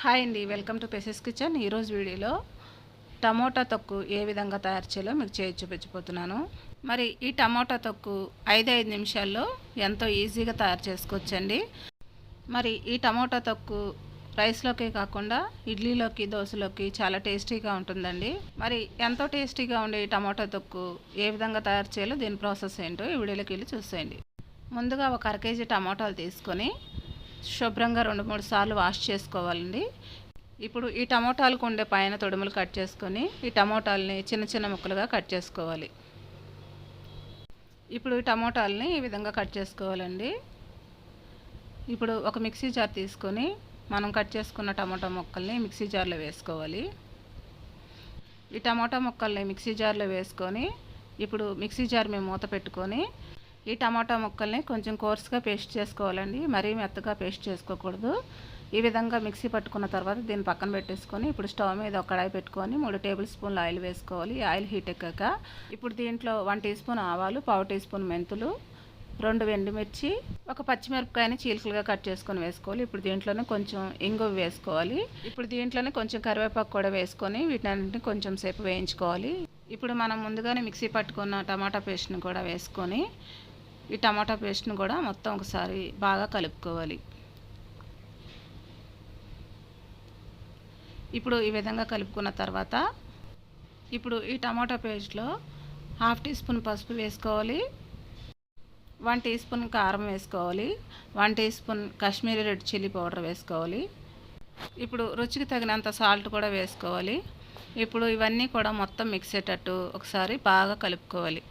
Hi అండి, welcome to పెసెస్ kitchen. ఈరోజు వీడియోలో టమోటా తొక్కు ఏ విధంగా తయారు చేయాలో మీకు చేసి చూపించబోతున్నాను. మరి ఈ టమోటా తొక్కు 5 నిమిషాల్లో ఎంతో ఈజీగా తయారు చేసుకోవచ్చండి. మరి ఈ టమోటా తొక్కు రైస్లోకే కాకుండా ఇడ్లీలోకి, దోశలోకి చాలా టేస్టీగా ఉంటుందండి. మరి ఎంతో టేస్టీగా ఉండే ఈ టమోటా తొక్కు ఏ విధంగా తయారు చేయాలో దీని ప్రాసెస్ ఏంటో ఈ వీడియోలోకి వెళ్ళి చూసేయండి. ముందుగా ఒక అర కేజీ టమోటాలు తీసుకొని శుభ్రంగా 2-3 సార్లు వాష్ చేసుకోవాలండి. ఇప్పుడు ఈ టమోటాలకు ఉండే పైన తొడుములు కట్ చేసుకొని ఈ టమోటాలని చిన్న చిన్న ముక్కలుగా కట్ చేసుకోవాలి. ఇప్పుడు ఈ టమోటాలని ఈ విధంగా కట్ చేసుకోవాలండి. ఇప్పుడు ఒక మిక్సీ జార్ తీసుకొని మనం కట్ చేసుకున్న టమోటా ముక్కల్ని మిక్సీ జార్లో వేసుకోవాలి. ఈ టమోటా ముక్కల్ని మిక్సీ జార్లో వేసుకొని ఇప్పుడు మిక్సీ జార్ మేము మూత పెట్టుకొని ఈ టమాటా ముక్కల్ని కొంచెం కోర్స్గా పేస్ట్ చేసుకోవాలండి. మరీ మెత్తగా పేస్ట్ చేసుకోకూడదు. ఈ విధంగా మిక్సీ పట్టుకున్న తర్వాత దీన్ని పక్కన పెట్టేసుకొని ఇప్పుడు స్టవ్ మీద ఒక కడాయి పెట్టుకొని 3 టేబుల్ స్పూన్ల ఆయిల్ వేసుకోవాలి. ఆయిల్ హీట్ ఎక్కాక ఇప్పుడు దీంట్లో 1 టీ స్పూన్ ఆవాలు, 1/2 టీ స్పూన్ మెంతులు, 2 ఎండుమిర్చి, ఒక పచ్చిమిరపకాయని చీలికలుగా కట్ చేసుకొని వేసుకోవాలి. ఇప్పుడు దీంట్లోనే కొంచెం ఇంగువ వేసుకోవాలి. ఇప్పుడు దీంట్లోనే కొంచెం కరివేపాకు కూడా వేసుకొని వీటన్నిటిని కొంచెం సేపు వేయించుకోవాలి. ఇప్పుడు మనం ముందుగానే మిక్సీ పట్టుకున్న టమాటా పేస్ట్ని కూడా వేసుకొని ఈ టమాటా పేస్ట్ని కూడా మొత్తం ఒకసారి బాగా కలుపుకోవాలి. ఇప్పుడు ఈ విధంగా కలుపుకున్న తర్వాత ఇప్పుడు ఈ టమాటా పేస్ట్లో 1/2 టీ స్పూన్ పసుపు వేసుకోవాలి, 1 టీ స్పూన్ కారం వేసుకోవాలి, 1 teaspoon Kashmiri red chilli powder వేసుకోవాలి. ఇప్పుడు రుచికి తగినంత సాల్ట్ కూడా వేసుకోవాలి. ఇప్పుడు ఇవన్నీ కూడా మొత్తం మిక్స్ అయ్యేటట్టు ఒకసారి బాగా కలుపుకోవాలి.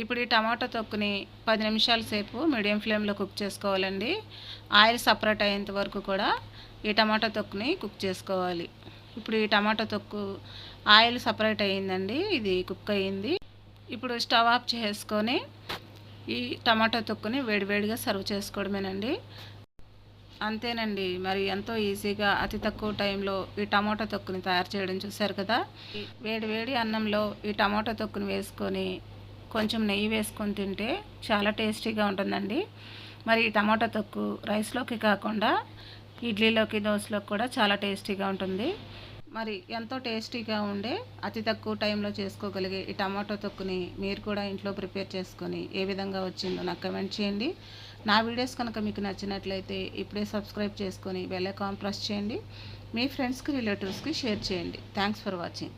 ఇప్పుడు ఈ టమాటా తొక్కుని 10 నిమిషాల సేపు మీడియం ఫ్లేమ్లో కుక్ చేసుకోవాలండి. ఆయిల్ సపరేట్ అయ్యేంత వరకు కూడా ఈ టమాటా తొక్కుని కుక్ చేసుకోవాలి. ఇప్పుడు ఈ టమాటా తొక్కు ఆయిల్ సపరేట్ అయ్యిందండి, ఇది కుక్ అయ్యింది. ఇప్పుడు స్టవ్ ఆఫ్ చేసుకొని ఈ టమాటా తొక్కుని వేడివేడిగా సర్వ్ చేసుకోవడమేనండి. అంతేనండి. మరి ఎంతో ఈజీగా అతి తక్కువ టైంలో ఈ టమాటా తొక్కుని తయారు చేయడం చూశారు కదా. వేడి అన్నంలో ఈ టమాటా తొక్కుని వేసుకొని కొంచెం నెయ్యి వేసుకొని తింటే చాలా టేస్టీగా ఉంటుందండి. మరి ఈ టమాటా తొక్కు రైస్లోకి కాకుండా ఇడ్లీలోకి, దోశలోకి కూడా చాలా టేస్టీగా ఉంటుంది. మరి ఎంతో టేస్టీగా ఉండే అతి తక్కువ టైంలో చేసుకోగలిగే ఈ టమాటో తొక్కుని మీరు కూడా ఇంట్లో ప్రిపేర్ చేసుకొని ఏ విధంగా వచ్చిందో నాకు కమెంట్ చేయండి. నా వీడియోస్ కనుక మీకు నచ్చినట్లయితే ఇప్పుడే సబ్స్క్రైబ్ చేసుకొని బెల్ ఐకాన్ ప్రెస్ చేయండి. మీ ఫ్రెండ్స్కి, రిలేటివ్స్కి షేర్ చేయండి. Thanks for watching.